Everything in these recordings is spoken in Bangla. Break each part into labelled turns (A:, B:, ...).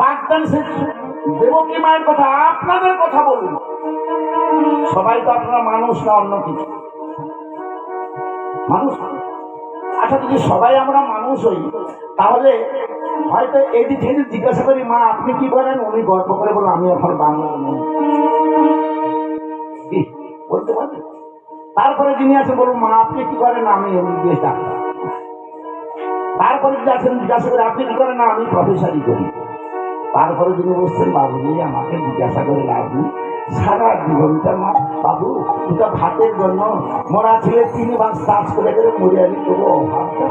A: বাগদান সে দেবকী মায়ের কথা, আপনাদের কথা বলুন। সবাই তো আপনারা মানুষ না অন্য কিছু, মানুষ। আচ্ছা, যদি সবাই আমরা মানুষ হই, তাহলে হয়তো এদিক থেকে জিজ্ঞাসা করি, মা আপনি কি করেন? উনি গল্প করে বলো আমি এখন বাংলা বলতে পারেন। তারপরে যিনি আছেন বলুন, মা আপনি কি করেন? আমি এমবিবিএস ডাক্তার। তারপরে যদি আছেন জিজ্ঞাসা করে আপনি কি করেন? না আমি প্রফেসরই করি। তারপরে যিনি বলছেন, বাবুজি আমাকে জিজ্ঞাসা করে লাভ নেই, সারা জীবনটা মা বাবু দুটা ভাতের জন্য মরা ছেলে 3 বার চাষ করে করে মরে আনি, তবু অভাবটা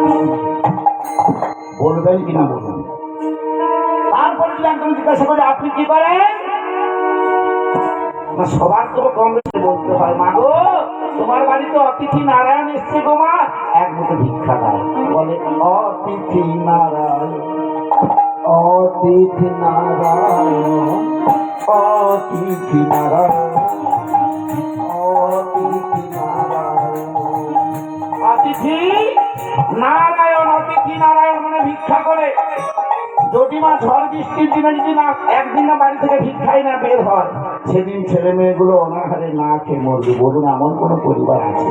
A: বলবেন কিনা বলুন। তারপরে যদি একদম জিজ্ঞাসা করে আপনি কি করেন? না সবার তো কম বেশি বলতে হয়, মা গো তোমার বাড়িতে অতিথি নারায়ণ এসছে গো মা, এক মুঠো ভিক্ষা দাও। বলে অতিথি নারায়ণ, অতিথি নারায়ণ, অতিথি নারায়ণ, অতিথি নারায়ণ, অতিথি নারায়ণ, অতিথি নারায়ণ মানে ভিক্ষা করে। যদি মা ঝড় বৃষ্টির দিনে যদি না একদিন না বাড়ি থেকে ভিক্ষাই না বের হয়, সেদিন ছেলে মেয়েগুলো অনাহারে না খেয়ে মরবে। বলুন এমন কোন পরিবার আছে?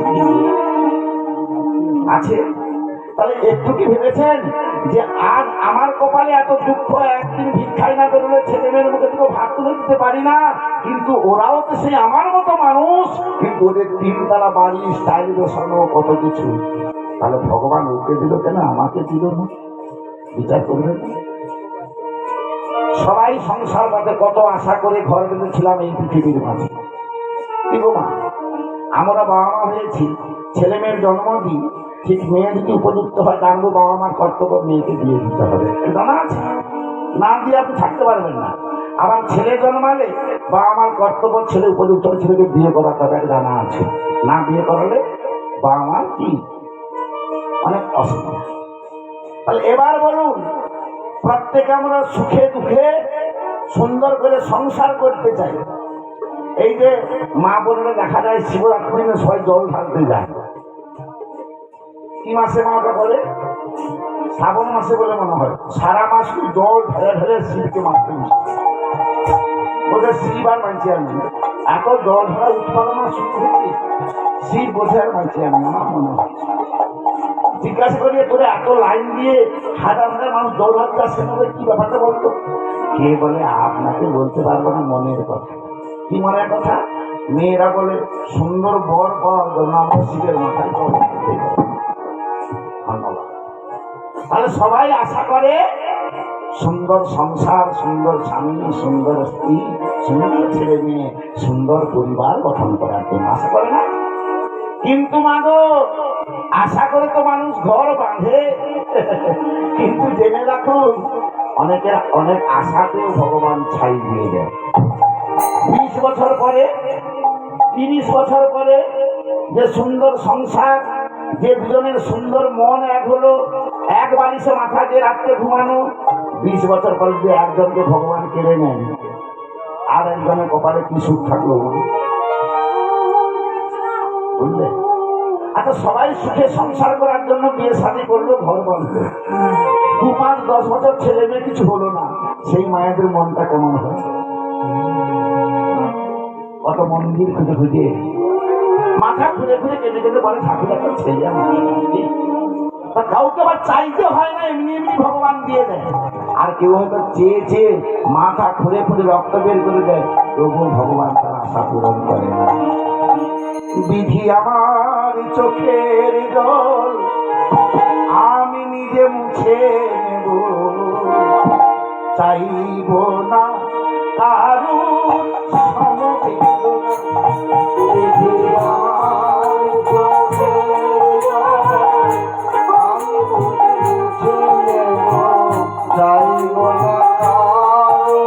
A: আছে? তাহলে একটু কি ভেবেছেন যে আজ আমার কপালে এত দুঃখ, একদিন ভিক্ষাই না বেরোলে ছেলে মেয়ের মুখে দুটো ভাত তুলে দিতে পারি না? কিন্তু ওরাও তো সেই আমার মতো মানুষ, কিন্তু ওদের 3 তলা বাড়ি, স্টাইল বসানো, কত কিছু। তাহলে ভগবান ওকে দিল কেন, আমাকে দিল না? বিচার করবেন। সবাই সংসার বাদে কত আশা করে ঘর বেঁধেছিলাম এই পৃথিবীর মাঝে। কি গো মা, আমরা বাবা মা হয়েছি, ছেলে মেয়ের জন্ম দিই, ঠিক মেয়ে যদি উপযুক্ত হয় জানবো বাবা মার কর্তব্য মেয়েকে দিয়ে দিতে হবে, জানা আছে? না দিয়ে আপনি থাকতে পারবেন না। আবার ছেলে জন্মালে বাবা মার কর্তব্য ছেলে উপযুক্ত ছেলেকে বিয়ে করাতে হবে, জানা আছে? না বিয়ে করালে বাবা মার কি অনেক অসুবিধা। তাহলে এবার বলুন, প্রত্যেকে আমরা সুখে দুঃখে সুন্দর করে সংসার করতে চাই। এই যে মা বোনেরা দেখা যায় শিবরাত্রি দিনে সবাই জল ঢালতে যায়। কি মাসে মা ওটা করে? শ্রাবণ মাসে বলে মনে হয়। সারা মাস জল ঢেলে ঢেলে শিবকে মারতে ওদের শিব আর মানছি আমি, এত জল ঢালা উৎপাদন শুরু হয়েছে, শিব বোঝে আর মানছি আমি, আমার মনে হয়। জিজ্ঞাসা করিয়ে তোরে এত লাইন দিয়ে হাজার হাজার মানুষ জল ঢালতে আসছে, কি ব্যাপারটা বলতো? কে বলে আপনাকে বলতে পারবো না মনের কথা। কি মনের কথা? মেয়েরা বলে সুন্দর বর পাওয়ার জন্য আমরা শিবের মাথায় জল ঢালতে যাই। ধন্যবাদ। তাহলে সবাই আশা করে সুন্দর সংসার, সুন্দর স্বামী, সুন্দর স্ত্রী, সুন্দর ছেলে মেয়ে, সুন্দর পরিবার গঠন করার জন্য আশা করে না? কিন্তু মাগো আশা করে তো মানুষ ঘর বাঁধে, কিন্তু জেনে রাখুন অনেকের অনেক আশাতেও ভগবান ছাই দিয়ে দেয়। 20 বছর পরে, 30 বছর পরে যে সুন্দর সংসার, যে দুজনের সুন্দর মন এক হলো, এক বালিশে মাথা দিয়ে রাত্রে ঘুমানো, 20 বছর পরে যে একজনকে ভগবান কেড়ে নেন, আর একজনের কপালে কি সুখ থাকলো বুঝলে? আচ্ছা, সবাই সুখে সংসার করার জন্য বিয়ে শাদী করলো, ঘর বাঁধলো, 2 5 10 বছর ছেলে মেয়ে কিছু হলো না, সেই মায়েদের মনটা কেমন হয়? কত মন্দির খুঁজে খুঁজে মাথা খুঁজে খুঁজে কেঁদে কেঁদে বলে ঠাকুর একটা ছেলে আমার। কাউকে আবার চাইতে হয় না, এমনি এমনি ভগবান দিয়ে দেয়। আর কেউ হয়তো চেয়ে চেয়ে মাথা খুঁড়ে খুঁড়ে রক্ত বের করে দেয়, তবুও ভগবান তার আশা পূরণ করে না। বিধি আমার চোখের জল আমি নিজে মুছে নেব, চাইব না কারো সমবেদনা। বিধি আমার চোখের জল আমি মুছে নেব, চাইব না কারো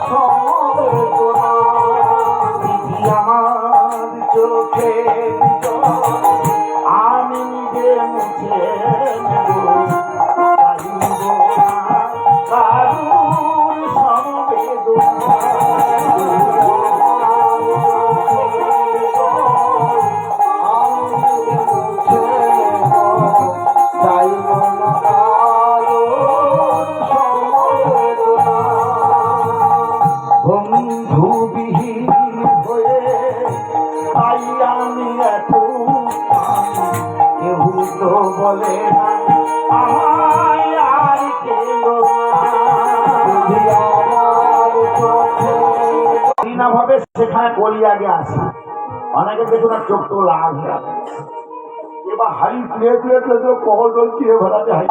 A: সমবেদনা। বিধি আমার চোখের জল আমি নিজে মুছে নেব, চাইব না কারো সমবেদনা। হবে সেখানে কলি আগে আসে। অনেকে দেখুন আর চোখ তো লাল হয়ে আছে, এবার হাই তুলে তুলে তুলে তো কল জল চিড়ে ভরাতে হাই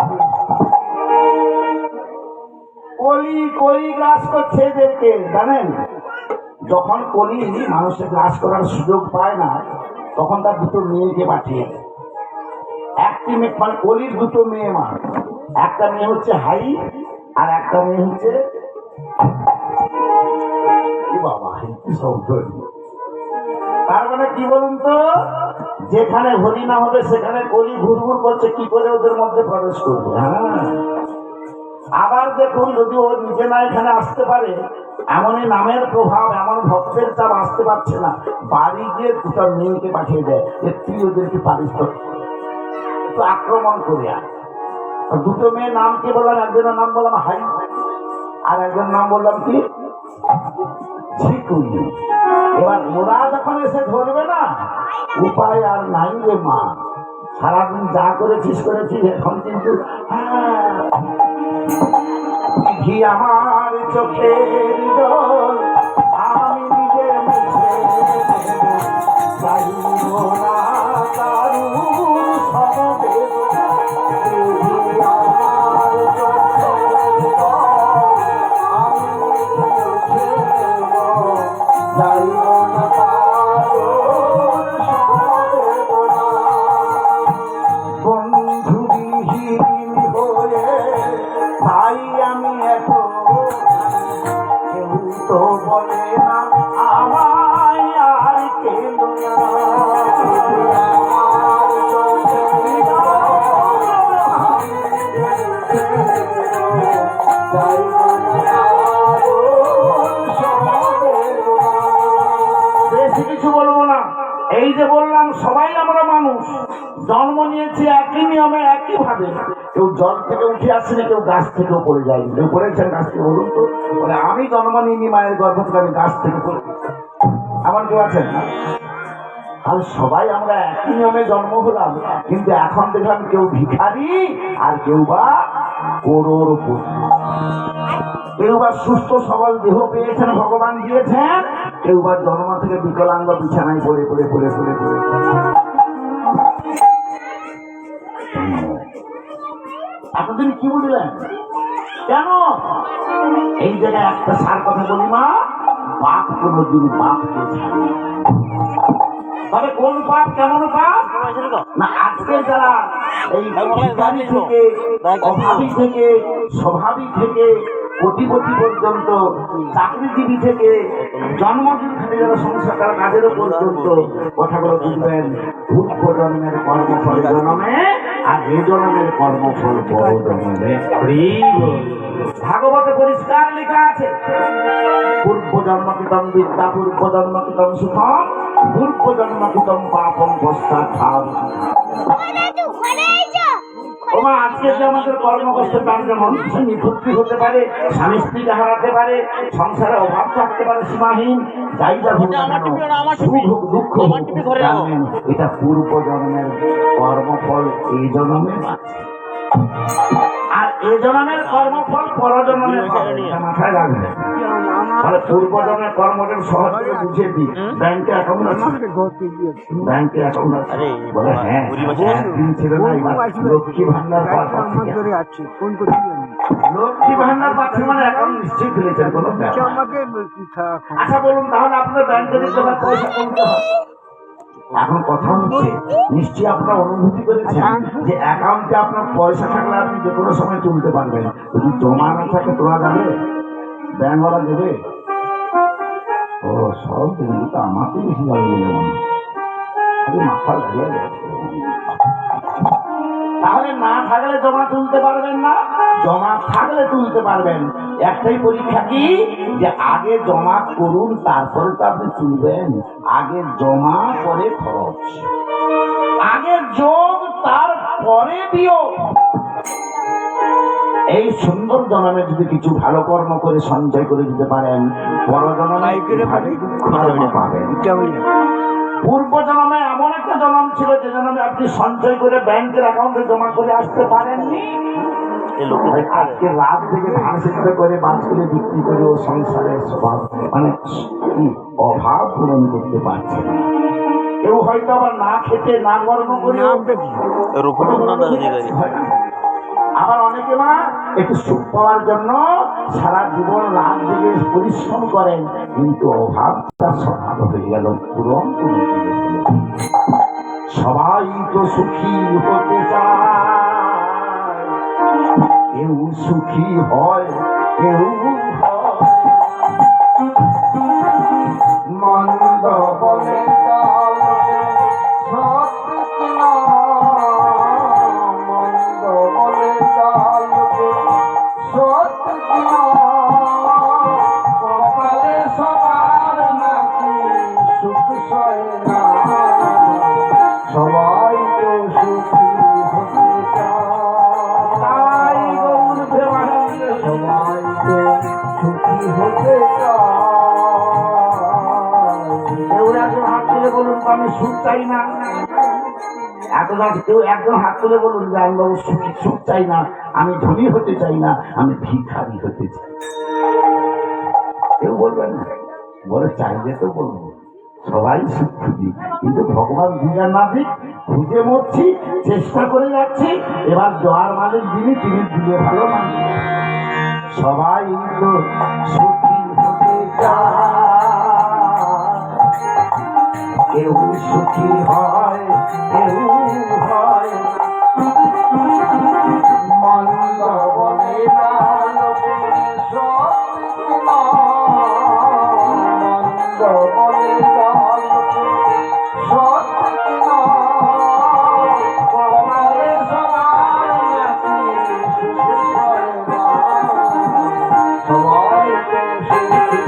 A: কলি কলি গ্রাস করছে এদেরকে জানেন। যখন কলি মানুষের গ্রাস করার সুযোগ পায় না তখন তার দুটো মেয়েকে পাঠিয়ে দেয়। একটি মেয়ে মানে কলির দুটো মেয়ে মা, একটা মেয়ে হচ্ছে হাই আর একটা মেয়ে হচ্ছে বাবা। তার মানে কি বলুন তো, যেখানে হরি না হবে সেখানে কলি ঘুরঘুর করছে, কি করে ওদের মধ্যে প্রবেশ করবে। হ্যাঁ, আবার দেখুন যদি ও নিজে না এখানে আসতে পারে, এমনই নামের প্রভাব, এমন ভক্তের চাপ আসতে পারছে না, বাড়ি গিয়ে দুটো মেয়েকে পাঠিয়ে দেয় যে তুই ওদেরকে পারিস তো আক্রমণ করে আয়। দুটো মেয়ের নাম কি বললাম? একজনের নাম বললাম হাই আর একজনের নাম বললাম কি ঝিকুলি। এবার ওরা যখন এসে ধরবে না, উপায় আর নাই রে মা, সারাদিন যা করেছিস এখন কিন্তু কি আমার চোখের জল আমি নিজে মুছে চাইব না কারুর সমবেদনা। আমার চোখের জল আমি মুছে চাইব না কারুর সমবেদনা। বন্ধুবিহীন হয়ে তাই আমি এত, কেউ তো বলে না আমায় আর কেন না। আমার চোখে বেশি কিছু বলবো না। এই যে বললাম সবাই আমরা মানুষ, জন্ম নিয়েছি একই নিয়মে একই ভাবে। কেউ জল থেকে উঠে আসেনি, কেউ গাছ থেকেও পড়ে যায়নি। কেউ পড়েছেন গাছ থেকে বলুন তো? বলে আমি জন্ম নিইনি মায়ের গর্ভ থেকে, আমি গাছ থেকে পড়ে। এমন কেউ আছেন না? আর সবাই আমরা একই নিয়মে জন্ম হলাম, কিন্তু এখন দেখলাম কেউ ভিখারি আর কেউ বা করোড়পতি। কেউ বা সুস্থ সবল দেহ পেয়েছেন, ভগবান দিয়েছেন, কেউ বা জন্ম থেকে বিকলাঙ্গ বিছানায় পড়ে পড়ে পড়ে পড়ে পড়ে। এতদিন কি বুঝলেন? কেন এই জায়গায় একটা সার কথা বলি মা, পাপ কোনদিন পাপকে ছাড়ে। তবে কোন পাপ, কেমন পাপ না, আজকে যারা এই ভিখারি থেকে, অভাবী থেকে, স্বভাবী থেকে, কোটিপতি পর্যন্ত, চাকরিজীবী থেকে, জন্মদিন থেকে যারা সংসার তারা কাজেরও পর্যন্ত, কথাগুলো বুঝবেন। পূর্ব জন্মের কর্মফল জন্মে আর এ জন্মের কর্মফল পর জন্মে। ভাগবতে পরিষ্কার লেখা আছে, পূর্ব জন্মকৃতম বিদ্যা পূর্ব জন্মকৃতম সুখম পূর্ব জন্মকৃতম পাপম পশ্চাৎ। ওমা আজকে যে আমাদের কর্মকষ্ট তার যেমন নিভৃত্তি হতে পারে, স্বামী স্ত্রীকে হারাতে পারে, সংসারে অভাব থাকতে পারে সীমাহীন, যাই যা হোক সুখ দুঃখ, এটা পূর্ব জন্মের কর্মফল এই জন্মে, আর এ জন্মের কর্মফল পরজন্মের মাথায় রাখবে। তাহলে পূর্ব জন্মের কর্মটা সহজ করে বুঝিয়ে দিই। ব্যাংকে অ্যাকাউন্ট আছে, ব্যাংকে অ্যাকাউন্ট আছে, বলে হ্যাঁ একদিন ছিল না, লক্ষ্মী ভান্ডার লক্ষ্মী ভান্ডার পাচ্ছে মানে অ্যাকাউন্ট নিশ্চয়ই খুলেছেন কোনো। আচ্ছা বলুন তাহলে আপনার ব্যাংকে দিতে হবে পয়সা কমতে হয়। এখন কথা হচ্ছে নিশ্চয়ই আপনারা অনুভূতি করেছেন যে অ্যাকাউন্টে আপনার পয়সা থাকলে আপনি যে কোনো সময় তুলতে পারবেন, যদি জমা না থাকে তোলা যাবে? ব্যাংকওয়ালা দেবে? ও সব দিন তো আমাকে বেশি যাবে বলে মাথা লাগিয়ে যাচ্ছে। তাহলে না থাকলে জমা তুলতে পারবেন না, জমা থাকলে তুলতে পারবেন। একটাই পরীক্ষা কি, যে আগে জমা করুন তারপরে তো আপনি তুলবেন। আগে জমা পরে খরচ, আগে যোগ তারপরে বিয়োগ। এই সুন্দর জন্মে যদি কিছু ভালো কর্ম করে সঞ্চয় করে দিতে পারেন, পরজন্মে পাবেন। পূর্ব জন্মে এমন একটা জন্ম ছিল যে জন্মে আপনি সঞ্চয় করে ব্যাংকের অ্যাকাউন্টে জমা করে আসতে পারেননি, আজকে রাত থেকে ধান সিদ্ধ করে বাঁচগুলো বিক্রি করে ও সংসারের স্বভাব মানে অভাব পূরণ করতে পারছে না। কেউ হয়তো আবার না খেতে না কর্ম করে, আবার অনেকে মা একটু সুখ পাওয়ার জন্য সারা জীবন রাত দিকে পরিশ্রম করেন, কিন্তু অভাব তার স্বভাব হয়ে গেল, পূরণ করে দিল। সবাই তো সুখী হতে চায়, কেউ সুখী হয় কেউ মন্দ বলে আমি সুখ চাই না। এতজন কেউ একজন হাত তুলে বলুন যে আমি বাবু সুখ চাই না, আমি ধনী হতে চাই না, আমি ভিখারি হতে চাই। কেউ বলবেন না, বলে চাইলে তো বলবো সবাই সুখ খুঁজি, কিন্তু ভগবান দিদার না দিক খুঁজে মরছি, চেষ্টা করে যাচ্ছি। এবার দোয়ার মালিক যিনি তিনি দিয়ে ভালো মানুষ। সবাই তো সুখী হতে চায়, কেউ সুখী হয় কেউ হয় মন্দ বলে না লোকে সত্যি মন্দ বলে না লোকে সত্যি কপালে সবার নাকি সুখী হয় না, সবাই তো সুখী হতে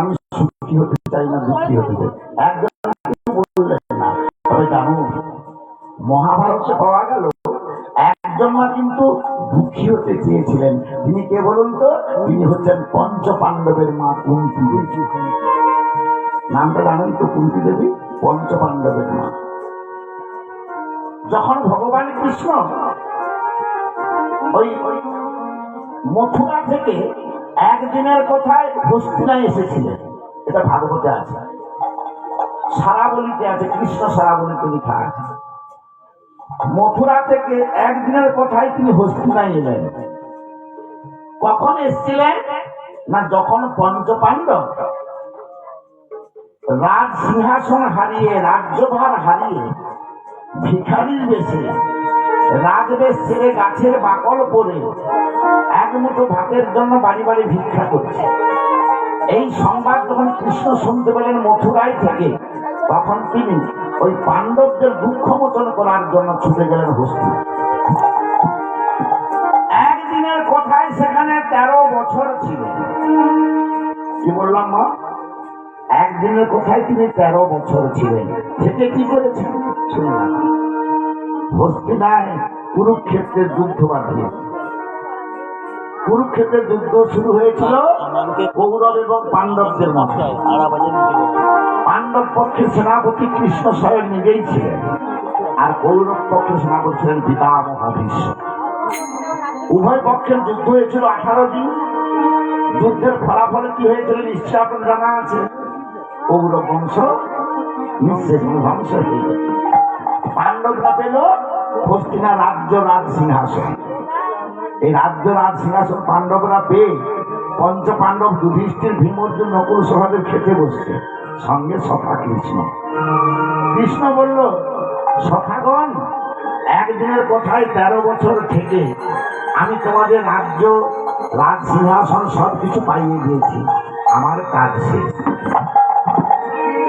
A: আমি সুখী হতে চাই না দুঃখী হতে চাই। একজন বললেন না, তবে জানো মহাভারতে পাওয়া গেল একজন মা কিন্তু দুঃখী হতে চেয়েছিলেন। তিনি কে বলুন তো? তিনি হচ্ছেন পঞ্চ পাণ্ডবের মা কুন্তী দেবী। নামটা জানেন তো? কুন্তী দেবী পঞ্চ পাণ্ডবের মা। যখন ভগবান কৃষ্ণ ওই মথুরা থেকে একদিনের কথায় হস্তিনায় এসেছিলেন, এটা ভাগবতে আছে, সারাবলিতে আছে, কৃষ্ণ সারাবলিতে লেখা আছে। মথুরা থেকে একদিনের কথায় তিনি হস্তিনায় এলেন। কখন এসেছিলেন না, যখন পঞ্চ পাণ্ডব রাজ সিংহাসন হারিয়ে রাজ্যভার হারিয়ে ভিখারির বেশে রাজবেশ ছেড়ে গাছের বাকল পরে এক মুঠো ভাতের জন্য বাড়ি বাড়ি ভিক্ষা করছে। এই সংবাদ যখন কৃষ্ণ শুনতে পেলেন মথুরায় থেকে, তখন তিনি ওই পাণ্ডবদের দুঃখ মোচন করার জন্য ছুটে গেলেন হস্তিনায়। একদিনের কথায় সেখানে 13 বছর ছিলেন। কি বললাম মা? একদিনের কথায় তিনি 13 বছর ছিলেন। থেকে কি করেছেন শুনুন। হস্তিনায় কুরুক্ষেত্রের যুদ্ধ বাঁধিয়েছে। কুরুক্ষেত্রের যুদ্ধ শুরু হয়েছিল কৌরব এবং পাণ্ডবদের মধ্যে। পাণ্ডব পক্ষের সেনাপতি কৃষ্ণ স্বয়ং নিজেই ছিলেন, আর কৌরব পক্ষের সেনাপতি ছিলেন পিতামহ ভীষ্ম। উভয় পক্ষের যুদ্ধ হয়েছিল 18 দিন। যুদ্ধের ফলাফলে কি হয়েছিল নিশ্চয় আপনার জানা আছে। কৌরব বংশ নিঃশেষ ধ্বংস হয়ে গেছে। পাণ্ডবরা পেল হস্তিনা রাজ্য রাজ সিংহাসন। এই রাজ্য রাজ সিংহাসন পাণ্ডবরা পেয়ে পঞ্চ পাণ্ডব যুধিষ্ঠির ভীম অর্জুন নকুল সহদেব খেতে বসছে, সঙ্গে সখা কৃষ্ণ। কৃষ্ণ বলল, সখাগণ, একদিনের কথায় 13 বছর থেকে আমি তোমাদের রাজ্য রাজ সিংহাসন সবকিছু পাইয়ে দিয়েছি, আমার কাজ শেষ।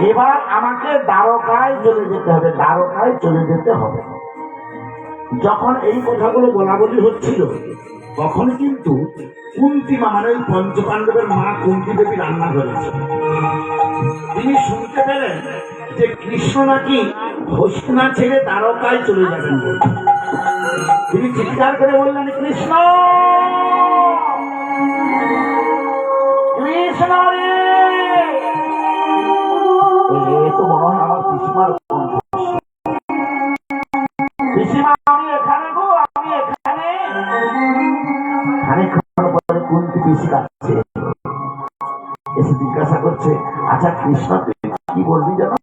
A: এবার আমাকে দ্বারকায় চলে যেতে হবে, দ্বারকায় চলে যেতে হবে। যখন এই কথাগুলো বলা বলি হচ্ছিল, তখন কিন্তু কুন্তী মা মানে ওই পঞ্চপাণ্ডবের মা কুন্তী দেবী রান্না করেছে। তিনি শুনতে পেলেন যে কৃষ্ণ নাকি হস্তিনা ছেড়ে দ্বারকায় চলে যাবেন। তিনি চিৎকার করে বললেন, কৃষ্ণ কৃষ্ণ রে। তো মনে হয় আমার পিসিমার পিসিমা, আমি এখানে গো, আমি এখানে। খানিকক্ষণ পরে কুন্তি পিসি কাটছে, এসে জিজ্ঞাসা করছে, আচ্ছা কৃষ্ণ তুই কি বলবি যেন?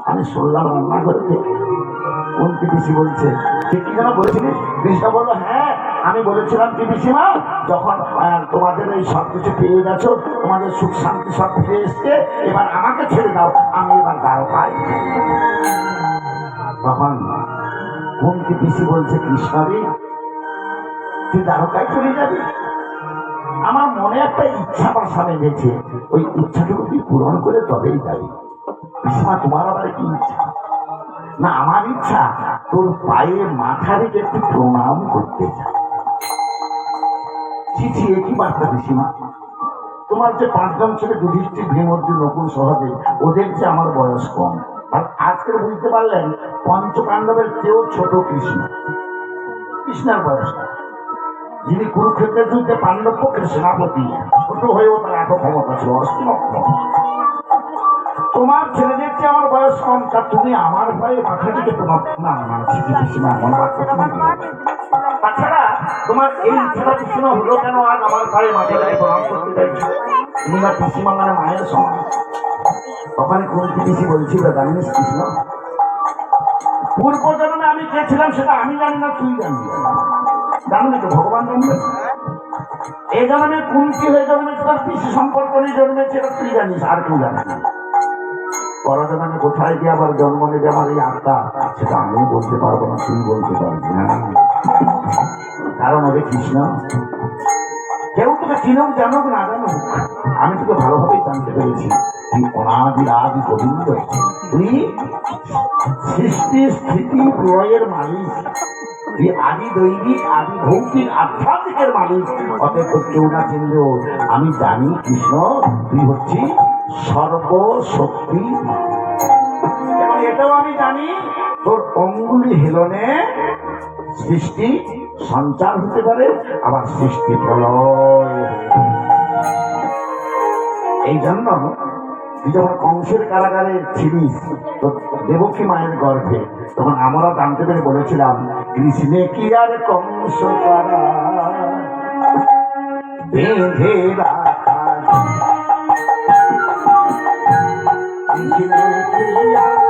A: আমি শুনলাম রান্নাঘর থেকে। কুন্তি পিসি বলছে, তুই কি যেন বলেছিলিস? কৃষ্ণ বললো, হ্যাঁ আমি বলেছিলাম কি পিসিমা, যখন তোমাদের এই সবকিছু পেয়ে গেছো, তোমাদের সুখ শান্তি সব ফিরে এসছে, এবার আমাকে ছেড়ে দাও, আমি এবার দ্বারকায়। তখন কুন্তি পিসি বলছে, কৃষ্ণ রে তুই দ্বারকায় চলে যাবি? আমার মনে একটা ইচ্ছা বাসা বেঁধেছে, ওই ইচ্ছাটুকু তুই পূরণ করে তবেই যাবি। পিসিমা তোমার আবার কি ইচ্ছা? না আমার ইচ্ছা তোর পায়ে মাথা রেখে একটু প্রণাম করতে চাই। চিঠি একই বার্তা পিসিমা, তোমার যে 5 জন ছেলে যুধিষ্ঠির, ভীম, অর্জুন, নকুল, সহদেব, ওদের যে আমার বয়স কম। আর আজকে বুঝতে পারলেন পঞ্চপাণ্ডবের চেয়েও ছোট কৃষ্ণ। কৃষ্ণের বয়সটা, যিনি কুরুক্ষেত্রের যুদ্ধে পাণ্ডব পক্ষের সেনাপতি, ছোট হয়েও তার এত ক্ষমতা ছিল, অসীমক্ষ। তোমার ছেলেদের চেয়ে আমার বয়স কম, তা তুমি আমার ভয়ে মাথাটিকে তোমার না মানছি পিসিমা। তাছাড়া তোমার এই ইচ্ছাটা পিসিমা হলো কেন আজ আমার ভয়ে মাথাটাকে প্রণাম করতে চাইছো? তুমি না পিসিমা মানে মায়ের সমান। ওখানে কুন্তি পিসি বলছিল, জানিস কৃষ্ণ, পূর্ব জন্মে আমি কে ছিলাম সেটা আমি জানি না, তুই জানবি। জানবি তো ভগবান জানবে। এই জন্মে কুন্তি হয়ে জন্মেছে, তার পিসি সম্পর্ক নিয়ে জন্মেছে, এটা তুই জানিস, আর কেউ জানে না। পরজন্মে কোথায় গিয়ে আবার জন্ম নেবে আমার এই আত্মা, সেটা আমি বলতে পারবো না, তুই বলতে পারবি না। কারণ ওরে কৃষ্ণ, কেউ তোকে চিনুক জানুক না জানুক, আমি তোকে ভালোভাবেই জানতে পেরেছি। তুই অনাদি আদি গোবিন্দ, তুই সৃষ্টি স্থিতি প্রলয়ের মালিক, তুই আদি দৈবিক, আদি ভৌতিক, আধ্যাত্মিকের মালিক। অতএব কেউ না চিনলেও আমি জানি কৃষ্ণ তুই হচ্ছিস সর্বশক্তি। এবং এটাও আমি জানি তোর অঙ্গুলি হেলনে সৃষ্টি সঞ্চার হতে পারে, আবার সৃষ্টি প্রলয়। এই জন্য তুই যখন কংসের কারাগারে ছিলিস, দেবকী মায়ের গর্ভে, তখন আমরা জানতে পেরে বলেছিলাম, কৃষ্ণে কি আর কংস কারা বেঁধে রাখা, কৃষ্ণে কি আর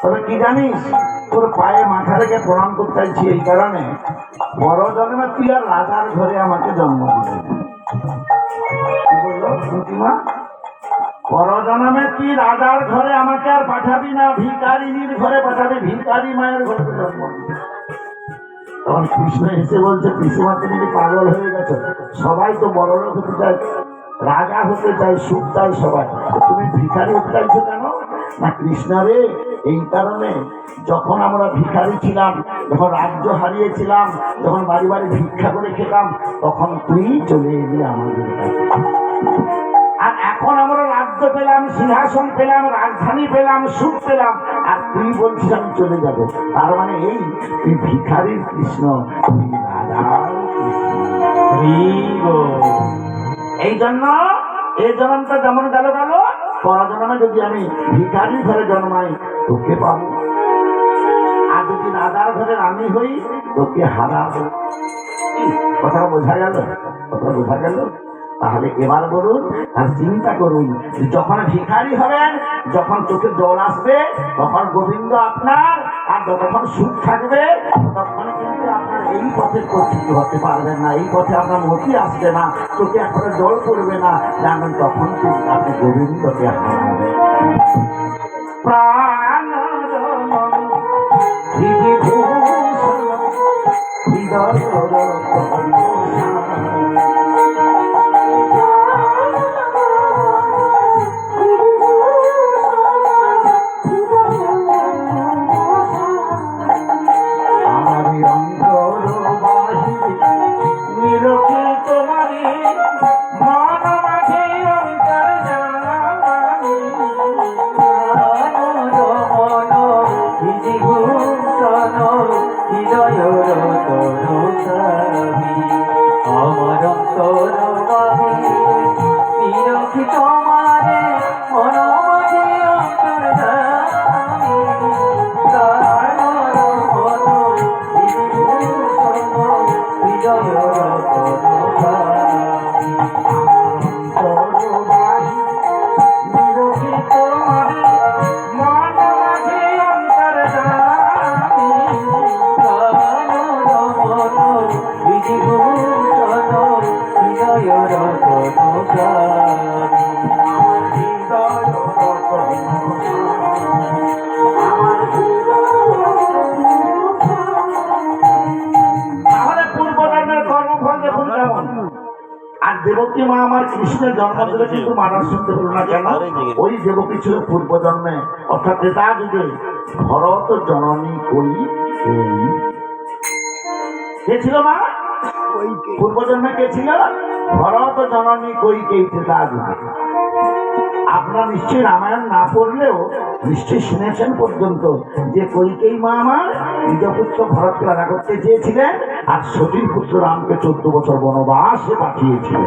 A: তবে কি জানিস, তোর পায়ে মাথা রেখে প্রণাম করতে চাইছি এই কারণে, বড় জন্মে তুই আর রাজার ঘরে আমাকে জন্ম দিবি। কি বললো প্রতিমা? বড় জন্মে তুই রাজার ঘরে আমাকে আর পাঠাবি না, ভিকারিনীর ঘরে পাঠাবি, ভিকারি মায়ের ঘরে জন্ম দিবি। তখন কৃষ্ণ এসে বলছে, পিসিমা তুমি কি পাগল হয়ে গেছো? সবাই তো বড় লোক হতে চায়, রাজা হতে চায়, সুখ চাই সবাই, তুমি ভিখারি হতে চাইছো কেন? না কৃষ্ণ রে, এই কারণে যখন আমরা ভিখারি ছিলাম, যখন রাজ্য হারিয়েছিলাম, যখন বাড়ি বাড়ি ভিক্ষা করে খেতাম, তখন তুই চলে এলি আমাদের কাছে। আর এখন আমরা রাজ্য পেলাম, সিংহাসন পেলাম, রাজধানী পেলাম, সুখ পেলাম, আর তুই বলছিস আমি চলে যাবো। তার মানে এই তুই ভিখারির কৃষ্ণ, তুই রাজার কৃষ্ণ। এই জন্য এই জন্মটা যেমন গেল গেল, পর জন্মে যদি আমি ভিখারির ঘরে জন্মাই তোকে পাবো, আর যদি রাজার ঘরে রানী হই তোকে হারাবো। কথা বোঝা গেল? কথা বোঝা গেল? তাহলে এবার বলুন, আর চিন্তা করুন, যখন ভিখারি হবেন, যখন চোখে জল আসবে, তখন গোবিন্দ আপনার, আর যতক্ষণ সুখ থাকবে তখন কিন্তু আপনার এই পথে পরিচিত হতে পারবেন না, এই পথে আপনার মতি আসবে না, চোখে একটা জল পড়বে না, জানবেন তখন কিন্তু আপনি গোবিন্দকে হারাবেন। প্রাণ
B: আমার অন্তর নিরখি তোমারে মন মাঝে অন্তর
A: দেবকী মা আমার কৃষ্ণের জন্ম দিলে কিন্তু মানুষ শুনতে পেল না কেন? ওই দেবকী ছিল পূর্ব জন্মে, অর্থাৎ ত্রেতা যুগে ভরত জননী কই কে ছিল মা? পূর্ব জন্মে কে ছিল? ভরত জননী কই কে ত্রেতা যুগে। আপনারা নিশ্চয়ই রামায়ণ না পড়লেও নিশ্চয়ই শুনেছেন পর্যন্ত যে কৈকেয়ী মা আমার নিজ পুত্র ভরতকে রাজা করতে চেয়েছিলেন, আর সতীর পুত্র রামকে 14 বছর বনবাসে পাঠিয়েছিলেন।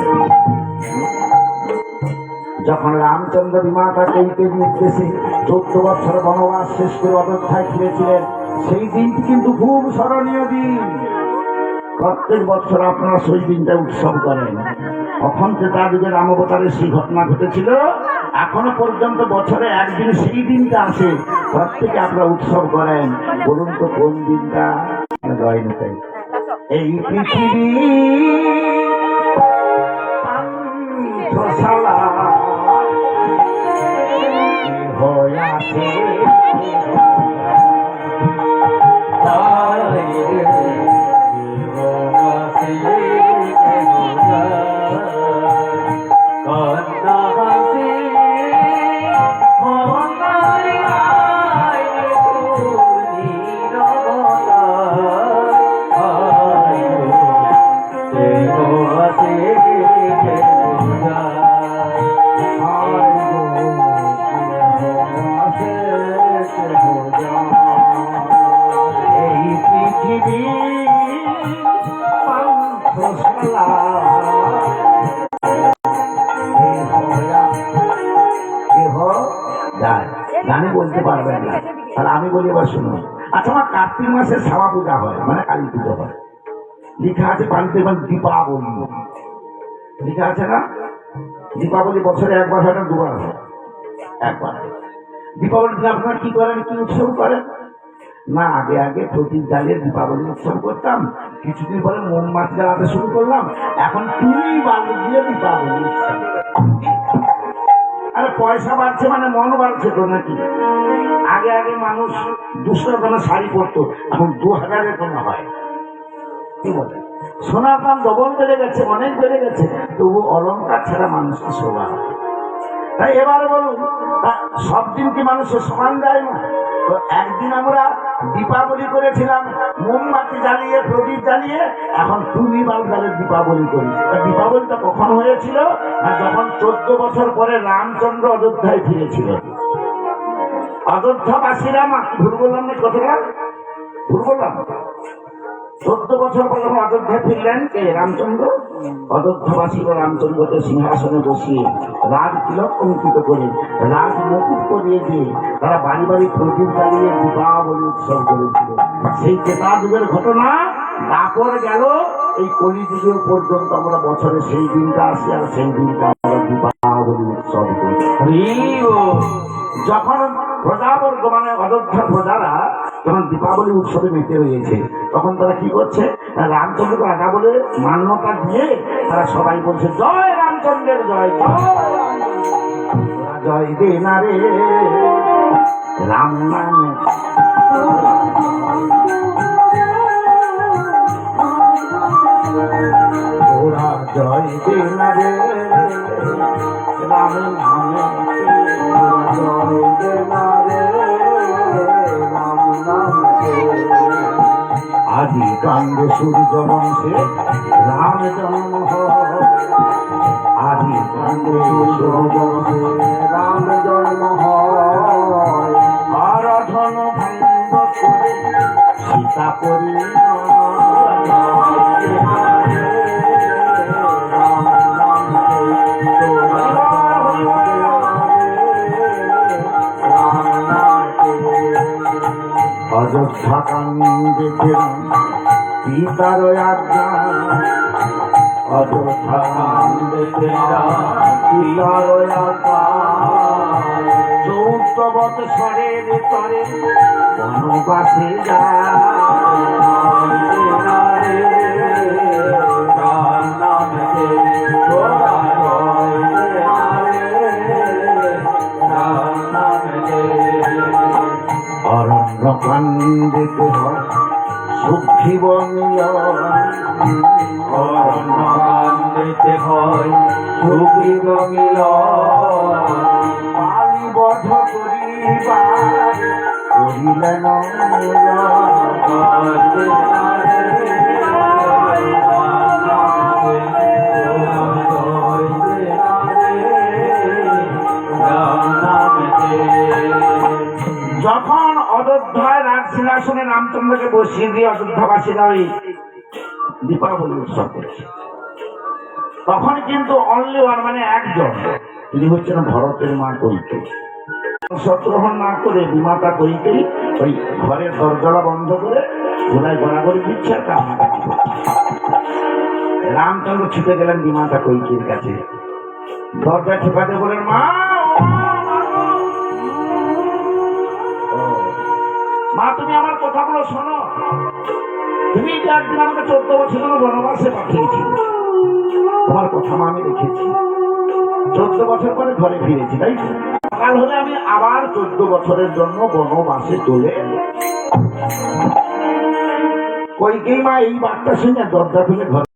A: যখন রামচন্দ্র বিমাতা কৈকেয়ীর নির্দেশে 14 বছর বনবাস শেষ করে অযোধ্যায় ফিরেছিলেন, সেই দিনটি কিন্তু খুব স্মরণীয় দিন। প্রত্যেক বছর আপনারা সেই দিনটা উৎসব করেন। তখন ত্রেতা যুগে রামাবতারের সেই ঘটনা ঘটেছিল, এখনো পর্যন্ত বছরে একদিন সেই দিনটা আসে, প্রত্যেকে আপনারা উৎসব করেন। বলুন তো কোন দিনটা? এই পৃথিবী হয়াছে গানে বলতে পারবেন না, তাহলে আমি বলি এবার শুনুন। আচ্ছা, আমার কার্তিক মাসে শ্যামা পূজা হয়, মানে কালী পুজো হয়, লেখা আছে পানিতে, দীপাবলি লেখা আছে না? দীপাবলি বছরে একবার হয় না দুবার হয়? একবার। দীপাবলির দিন আপনারা কি করেন, কি উৎসব করেন? না, আগে আগে প্রদীপ জ্বালিয়ে দীপাবলি উৎসব করতাম, কিছুদিন পরে মোমবাতি জ্বালাতে শুরু করলাম, এখন তুই বালু দিয়ে দীপাবলি উৎসব। আরে পয়সা বাড়ছে মানে মন বাড়ছে তো নাকি? আগে আগে মানুষ 200 টাকা শাড়ি পরতো, এখন 2000-এর কোনো হয়। কি বলে? সোনার দাম ডবল বেড়ে গেছে, অনেক বেড়ে গেছে, তবু অলংকার ছাড়া মানুষকে শোভা। তাই এবার বলুন, সব দিন কি মানুষের সমান যায় না? তো একদিন আমরা দীপাবলি করেছিলাম মোমবাতি জ্বালিয়ে, প্রদীপ জ্বালিয়ে, এখন তুমি বাল জ্বালিয়ে দীপাবলি করি। দীপাবলিটা কখন হয়েছিল? আর যখন 14 বছর পরে রামচন্দ্র অযোধ্যায় ফিরেছিলেন। অযোধ্যাবাসীরা ভুল বললাম না কথাটা? ভুল বললাম? 14 বছর পর যখন অযোধ্যায় ফিরলেন কে? রামচন্দ্র। অযোধ্যাবাসীরা রামচন্দ্রকে সিংহাসনে বসিয়ে রাজ তিলক অঙ্কিত করে রাজ মুকুট করিয়ে দিয়ে তারা বাড়ি বাড়ি প্রদীপ জ্বালিয়ে দীপাবলি উৎসব করেছিল। সেই ত্রেতা যুগের ঘটনা তারপর গেল এই কলিযুগ পর্যন্ত আমরা বছরে সেই দিনটা আসি, আর সেই দিনটা আমরা দীপাবলি উৎসব করি। যখন প্রজাবর্গ মানে অযোধ্যার প্রজারা যখন দীপাবলি উৎসবে মেতে রয়েছে, তখন তারা কি করছে, রামচন্দ্রকে রাজা বলে মান্যতা দিয়ে তারা সবাই বলছে জয় রামচন্দ্রের জয়, জয় দে না রে রাম নামে। ওরা জয় দে না রে রাম নামে, জয় দে না রে রাম নামে। আদি কাণ্ডে সূর্য বংশে রাম জন্ম হয়, আদি কাণ্ডে সূর্য বংশে রাম জন্ম হয়। আরাধন ভঙ্গ করে সীতা করি অযোধ্যা কাণ্ডে পিতার আজ্ঞা, অযোধ্যা কাণ্ডে পিতার আজ্ঞা। 14 বৎসরের তরে বনবাসে যায়, অরণ্য কান্দিতে হয় সুখী বনিল, অরণ্য কান্দিতে হয় সুখী বনিল। পালি বধ করিবার করিলেন যখন অযোধ্যায় রাজ সিংহাসনে রামচন্দ্রকে বসিয়ে দিয়ে অযোধ্যাবাসীরা ওই দীপাবলি উৎসব করছে, তখন কিন্তু অনলি ওয়ান মানে একজন, তিনি হচ্ছেন ভরতের মা কৈকেয়ী। শত্রুগ্রহণ না করে বিমাতা কৈকেয়ী ওই ঘরের দরজা বন্ধ করে ঘোড়ায় গড়াগড়ি দিচ্ছে আর কান্নাকাটি করছে। রামচন্দ্র ছুটে গেলেন বিমাতা কৈকেয়ীর কাছে, দরজা ঠেকাতে বলেন মা, মা তুমি আমার কথাগুলো শোনো। তুমি যে একদিন আমাকে 14 বছর বনবাসে পাঠিয়েছিল, তোমার কথা মা আমি রেখেছি। 14 বছর পরে ঘরে ফিরেছি, তাই সকাল হলে আমি আবার 14 বছরের জন্য বনবাসে চলে এলাম। কৈকেয়ী মা এই বার্তা শুনে দরজা খুলে ঘরে